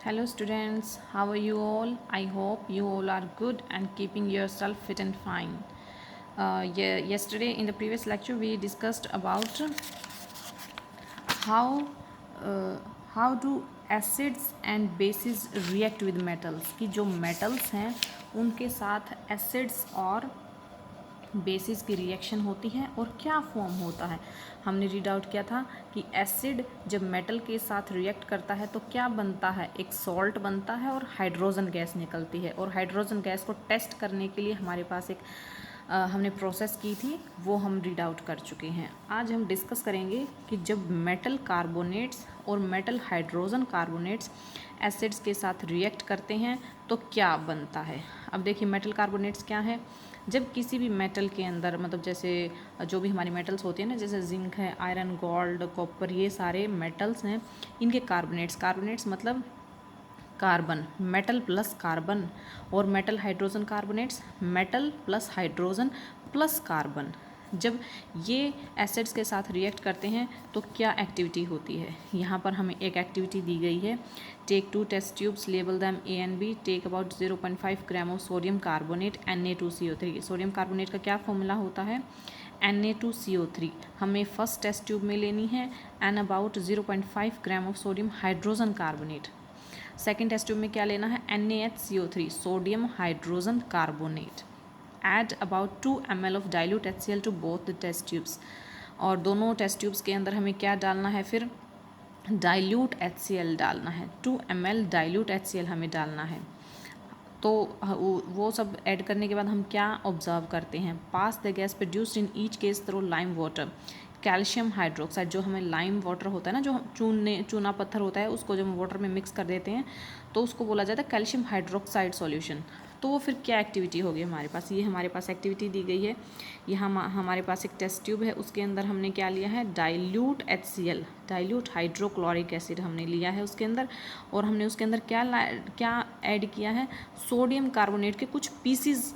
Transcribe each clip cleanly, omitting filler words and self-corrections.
Hello students, how are you all? I hope you all are good and keeping yourself fit and fine. Yesterday in the previous lecture we discussed about how uh, how do acids and bases react with metals कि जो metals हैं उनके साथ acids और basis की reaction होती है और क्या फॉर्म होता है। हमने रीड आउट किया था कि एसिड जब मेटल के साथ रिएक्ट करता है तो क्या बनता है, एक सॉल्ट बनता है और हाइड्रोजन गैस निकलती है। और हाइड्रोजन गैस को टेस्ट करने के लिए हमारे पास एक हमने प्रोसेस की थी, वो हम रीड आउट कर चुके हैं। आज हम डिस्कस करेंगे कि जब मेटल कार्बोनेट्स और मेटल हाइड्रोजन कार्बोनेट्स एसिड्स के साथ रिएक्ट करते हैं तो क्या बनता है। अब देखिए मेटल कार्बोनेट्स क्या है। जब किसी भी मेटल के अंदर मतलब जैसे जो भी हमारी मेटल्स होती हैं ना, जैसे जिंक है, आयरन, गोल्ड, कॉपर, ये सारे मेटल्स हैं, इनके कार्बोनेट्स मतलब कार्बन, मेटल प्लस कार्बन, और metal hydrogen carbonates metal plus hydrogen plus carbon. जब ये एसिड्स के साथ रिएक्ट करते हैं तो क्या एक्टिविटी होती है। यहाँ पर हमें एक एक्टिविटी दी गई है, take 2 test tubes, label them A and B, take about 0.5 gram of sodium carbonate Na2CO3। Sodium carbonate का क्या फॉर्मूला होता है, Na2CO3। हमें फर्स्ट टेस्ट ट्यूब में लेनी है and about 0.5 gram of sodium hydrogen carbonate. Second test tube में क्या लेना है, NaHCO3 sodium hydrogen carbonate. Add about 2 ml of dilute HCl to both the test tubes. और दोनों टेस्ट ट्यूब्स के अंदर हमें क्या डालना है, फिर डाइल्यूट HCl डालना है, 2 ml डाइल्यूट HCl हमें डालना है। तो वो सब ऐड करने के बाद हम क्या ऑब्जर्व करते हैं, pass the gas produced in each case through lime water, calcium hydroxide. जो हमें लाइम वाटर होता है ना, जो चूना पत्थर होता है, उसको जब हम वाटर में मिक्स कर देते हैं तो उसको बोला जाता है कैल्शियम हाइड्रोक्साइड सॉल्यूशन। तो वो फिर क्या एक्टिविटी होगी हमारे पास, ये हमारे पास एक्टिविटी दी गई है। यहाँ हमारे पास एक टेस्ट ट्यूब है, उसके अंदर हमने क्या लिया है, dilute HCl, dilute hydrochloric acid हमने लिया है उसके अंदर। और हमने उसके अंदर क्या ऐड किया है, सोडियम कार्बोनेट के कुछ पीसीज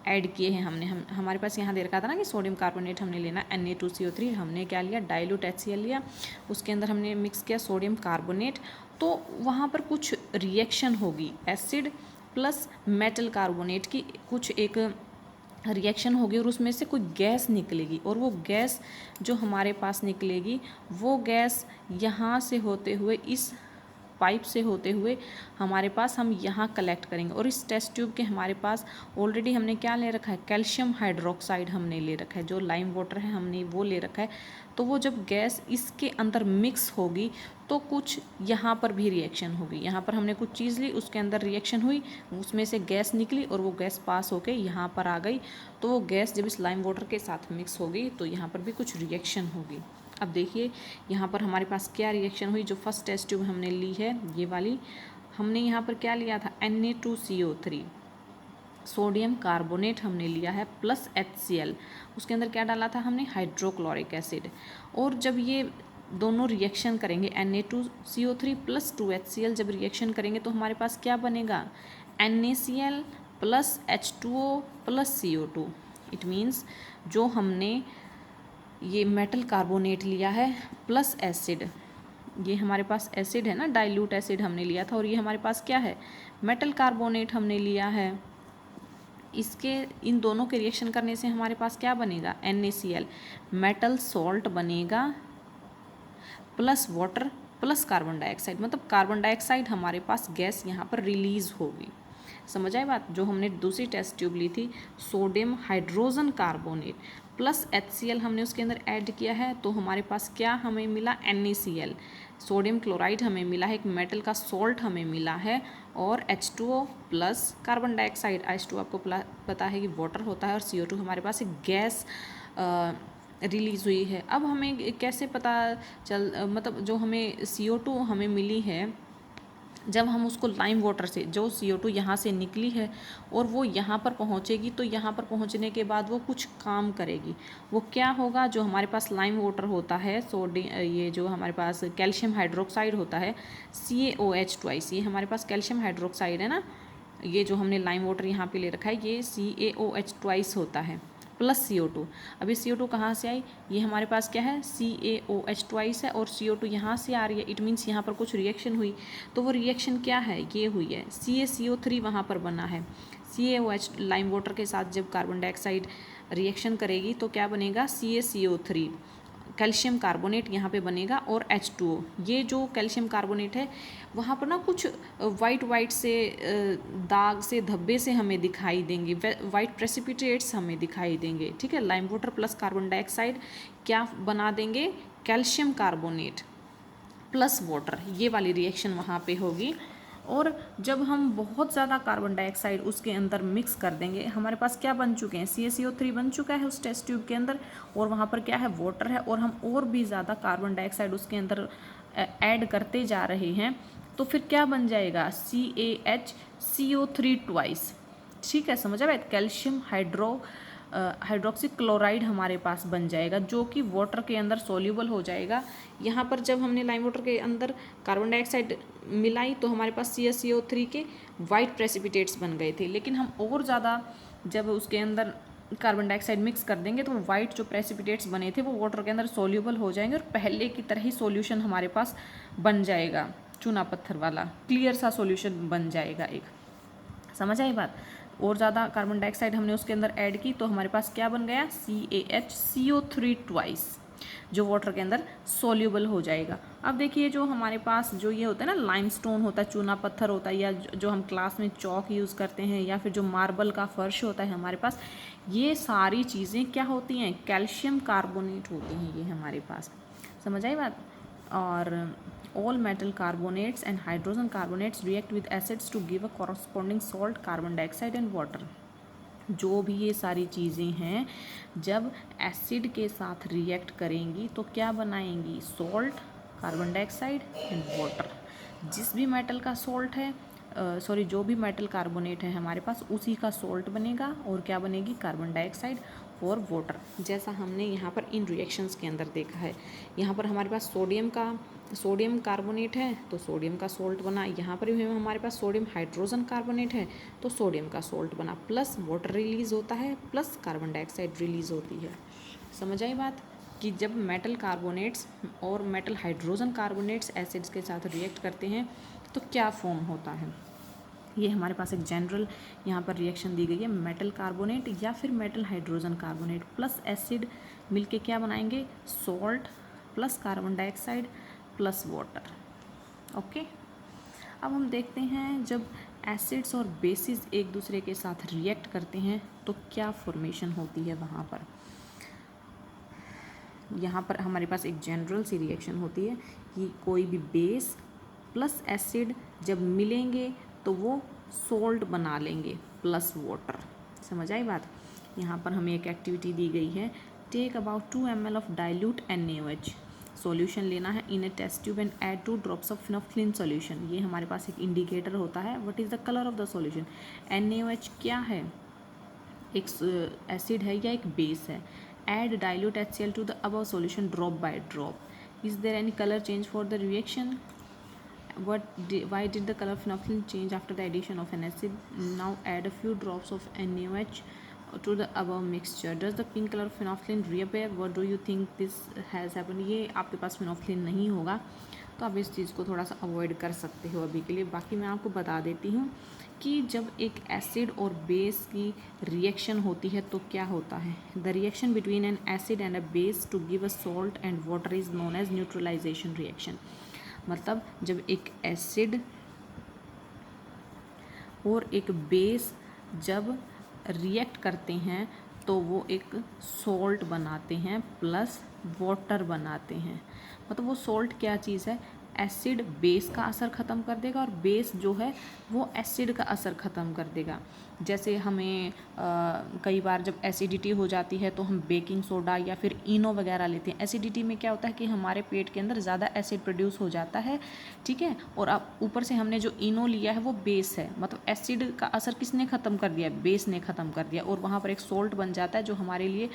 ऐड किए हैं हमने। हमारे पास यहाँ दे रखा था ना कि सोडियम कार्बोनेट हमने लेना, Na2CO3 हमने क्या लिया, डाइल्यूट HCl लिया, उसके अंदर हमने मिक्स किया सोडियम कार्बोनेट। तो वहाँ पर कुछ रिएक्शन होगी, एसिड प्लस मेटल कार्बोनेट की कुछ एक रिएक्शन होगी और उसमें से कोई गैस निकलेगी। और वो गैस जो हमारे पास निकलेगी, वो गैस यहाँ से होते हुए इस पाइप से होते हुए हमारे पास हम यहाँ कलेक्ट करेंगे। और इस टेस्ट ट्यूब के हमारे पास ऑलरेडी हमने क्या ले रखा है, कैल्शियम हाइड्रोक्साइड हमने ले रखा है, जो लाइम वाटर है हमने वो ले रखा है। तो वो जब गैस इसके अंदर मिक्स होगी तो कुछ यहाँ पर भी रिएक्शन होगी। यहाँ पर हमने कुछ चीज़ ली, उसके अंदर रिएक्शन हुई, उसमें से गैस निकली और वो गैस पास होके यहाँ पर आ गई। तो वो गैस जब इस लाइम वाटर के साथ मिक्स होगी तो यहाँ पर भी कुछ रिएक्शन होगी। अब देखिए यहाँ पर हमारे पास क्या रिएक्शन हुई। जो फर्स्ट टेस्ट ट्यूब हमने ली है ये वाली, हमने यहाँ पर क्या लिया था, Na2CO3 सोडियम कार्बोनेट हमने लिया है प्लस HCl। उसके अंदर क्या डाला था हमने, हाइड्रोक्लोरिक एसिड। और जब ये दोनों रिएक्शन करेंगे, Na2CO3 प्लस 2HCl जब रिएक्शन करेंगे तो हमारे पास क्या बनेगा, NaCl plus H2O plus CO2। It means जो हमने ये मेटल कार्बोनेट लिया है प्लस एसिड, ये हमारे पास एसिड है ना, डाइल्यूट एसिड हमने लिया था, और ये हमारे पास क्या है, मेटल कार्बोनेट हमने लिया है। इसके इन दोनों के रिएक्शन करने से हमारे पास क्या बनेगा, NaCl मेटल सॉल्ट बनेगा plus water plus carbon dioxide, मतलब कार्बन डाइऑक्साइड हमारे पास गैस यहाँ पर रिलीज होगी। समझ आए बात। जो हमने दूसरी टेस्ट ट्यूब ली थी, sodium hydrogen carbonate plus HCl हमने उसके अंदर ऐड किया है, तो हमारे पास क्या हमें मिला, NaCl सोडियम क्लोराइड हमें मिला है, एक मेटल का सॉल्ट हमें मिला है, और H2O plus carbon dioxide. H2 आपको पता है कि वाटर होता है, और CO2 हमारे पास एक गैस रिलीज़ हुई है। अब हमें कैसे पता मतलब जो हमें CO2 हमें मिली है, जब हम उसको लाइम वाटर से, जो CO2 यहाँ से निकली है और वो यहाँ पर पहुँचेगी, तो यहाँ पर पहुँचने के बाद वो कुछ काम करेगी। वो क्या होगा, जो हमारे पास लाइम वाटर होता है, ये जो हमारे पास कैल्शियम हाइड्रोक्साइड होता है CaOH2, ये हमारे पास कैल्शियम हाइड्रोक्साइड है ना, ये जो हमने लाइम वाटर यहाँ पे ले रखा है ये CaOH2 होता है। Plus CO2। अभी CO2 कहाँ से आई, ये हमारे पास क्या है CaOH ट्वाइस है और CO2 यहाँ से आ रही है, इट मीन्स यहाँ पर कुछ रिएक्शन हुई। तो वो रिएक्शन क्या है, ये हुई है CaCO3 वहाँ पर बना है। CaOH लाइम वाटर के साथ जब कार्बन डाइऑक्साइड रिएक्शन करेगी तो क्या बनेगा CaCO3, कैल्शियम कार्बोनेट यहाँ पे बनेगा और H2O। ये जो कैल्शियम कार्बोनेट है वहाँ पर ना कुछ वाइट से दाग से धब्बे से हमें दिखाई देंगे, वाइट प्रेसिपिटेट्स हमें दिखाई देंगे, ठीक है। Lime water plus carbon dioxide क्या बना देंगे, कैल्शियम कार्बोनेट प्लस वाटर, ये वाली रिएक्शन वहाँ पे होगी। और जब हम बहुत ज़्यादा कार्बन डाइऑक्साइड उसके अंदर मिक्स कर देंगे, हमारे पास क्या बन चुके हैं, CaCO3 बन चुका है उस टेस्ट ट्यूब के अंदर, और वहाँ पर क्या है वाटर है, और हम और भी ज़्यादा कार्बन डाइऑक्साइड उसके अंदर ऐड करते जा रहे हैं, तो फिर क्या बन जाएगा CaHCO3 ट्वाइस, ठीक है, समझ आए। कैल्शियम हाइड्रोक्सी क्लोराइड हमारे पास बन जाएगा जो कि वाटर के अंदर सोल्यूबल हो जाएगा। यहाँ पर जब हमने लाइम वाटर के अंदर कार्बन डाइऑक्साइड मिलाई तो हमारे पास CaCO3 के वाइट प्रेसिपिटेट्स बन गए थे, लेकिन हम और ज़्यादा जब उसके अंदर कार्बन डाइऑक्साइड मिक्स कर देंगे तो वाइट जो प्रेसिपिटेट्स बने थे वो वाटर के अंदर सोल्यूबल हो जाएंगे और पहले की तरह ही सॉल्यूशन हमारे पास बन जाएगा, चूना पत्थर वाला क्लियर सा सॉल्यूशन बन जाएगा एक, समझ आई बात। और ज़्यादा कार्बन डाइऑक्साइड हमने उसके अंदर ऐड की तो हमारे पास क्या बन गया CaHCO3 ट्वाइस, जो वाटर के अंदर सोल्यूबल हो जाएगा। अब देखिए जो हमारे पास जो ये होता है ना लाइमस्टोन होता है, चूना पत्थर होता है, या जो हम क्लास में चौक यूज़ करते हैं, या फिर जो मार्बल का फर्श होता है हमारे पास, ये सारी चीज़ें क्या होती हैं, कैल्शियम कार्बोनेट होती हैं ये हमारे पास, समझ आई बात। और all metal carbonates and hydrogen carbonates react with acids to give a corresponding salt, carbon dioxide and water। जो भी ये सारी चीज़ें हैं जब एसिड के साथ रिएक्ट करेंगी तो क्या बनाएंगी, salt, carbon dioxide and water. जिस भी मेटल का सॉल्ट है जो भी मेटल कार्बोनेट है हमारे पास उसी का सॉल्ट बनेगा और क्या बनेगी, कार्बन डाइऑक्साइड और वाटर, जैसा हमने यहाँ पर इन रिएक्शंस के अंदर देखा है। यहाँ पर हमारे पास सोडियम कार्बोनेट है तो सोडियम का सॉल्ट बना, यहाँ पर भी हमारे पास सोडियम हाइड्रोजन कार्बोनेट है तो सोडियम का सॉल्ट बना, प्लस वाटर रिलीज़ होता है प्लस कार्बन डाइऑक्साइड रिलीज़ होती है। समझ आई बात कि जब मेटल कार्बोनेट्स और मेटल हाइड्रोजन कार्बोनेट्स एसिड्स के साथ रिएक्ट करते हैं तो क्या फॉर्म होता है। ये हमारे पास एक जनरल यहाँ पर रिएक्शन दी गई है, मेटल कार्बोनेट या फिर metal hydrogen carbonate plus acid मिलके क्या बनाएंगे, salt plus carbon dioxide plus water. Okay, अब हम देखते हैं जब एसिड्स और बेसिस एक दूसरे के साथ रिएक्ट करते हैं तो क्या फॉर्मेशन होती है वहाँ पर। यहाँ पर हमारे पास एक जनरल सी रिएक्शन होती है कि कोई भी बेस प्लस एसिड जब मिलेंगे तो वो सॉल्ट बना लेंगे प्लस वाटर, समझ आई बात। यहाँ पर हमें एक एक्टिविटी दी गई है, take about 2 ml of dilute NaOH, solution लेना है in a test tube and add 2 drops of phenolphthalein solution. ये हमारे पास एक इंडिकेटर होता है, what is the colour of the solution. NaOH क्या है, एक एसिड है या एक बेस है। Add dilute HCl to the above solution drop by drop, is there any colour change for the reaction. Why did the color of phenolphthalein change after the addition of an acid? Now add a few drops of NaOH to the above mixture. Does the pink color of phenolphthalein reappear? What do you think this has happened? ये आपके पास phenolphthalein नहीं होगा तो आप इस चीज़ को थोड़ा सा अवॉइड कर सकते हो अभी के लिए। बाकी मैं आपको बता देती हूँ कि जब एक एसिड और बेस की रिएक्शन होती है तो क्या होता है। The reaction between an acid and a base to give a salt and water is known as neutralisation reaction. मतलब जब एक एसिड और एक बेस जब रिएक्ट करते हैं तो वो एक सॉल्ट बनाते हैं प्लस वाटर बनाते हैं। मतलब वो सॉल्ट क्या चीज़ है, एसिड बेस का असर ख़त्म कर देगा और बेस जो है वो एसिड का असर ख़त्म कर देगा। जैसे हमें कई बार जब एसिडिटी हो जाती है तो हम बेकिंग सोडा या फिर इनो वगैरह लेते हैं। एसिडिटी में क्या होता है कि हमारे पेट के अंदर ज़्यादा एसिड प्रोड्यूस हो जाता है, ठीक है, और अब ऊपर से हमने जो इनो लिया है वो बेस है, मतलब एसिड का असर किसने ख़त्म कर दिया, बेस ने ख़त्म कर दिया, और वहाँ पर एक सॉल्ट बन जाता है जो हमारे लिए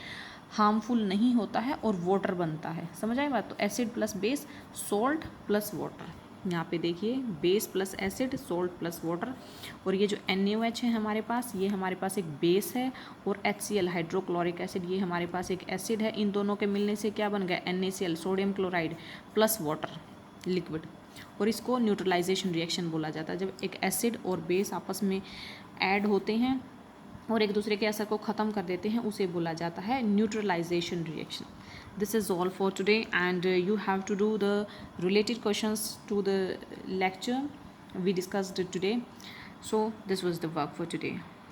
हार्मफुल नहीं होता है और वाटर बनता है। समझ आए बात। तो acid plus base, salt plus water. यहाँ पे देखिए base plus acid, salt plus water, और ये जो NaOH है हमारे पास, ये हमारे पास एक बेस है, और HCl हाइड्रोक्लोरिक एसिड ये हमारे पास एक एसिड है। इन दोनों के मिलने से क्या बन गया, NaCl sodium chloride plus water liquid, और इसको न्यूट्रलाइजेशन रिएक्शन बोला जाता है। जब एक एसिड और बेस आपस में ऐड होते हैं और एक दूसरे के असर को ख़त्म कर देते हैं, उसे बोला जाता है neutralisation reaction. This is all for today and you have to do the related questions to the lecture we discussed today. So this was the work for today.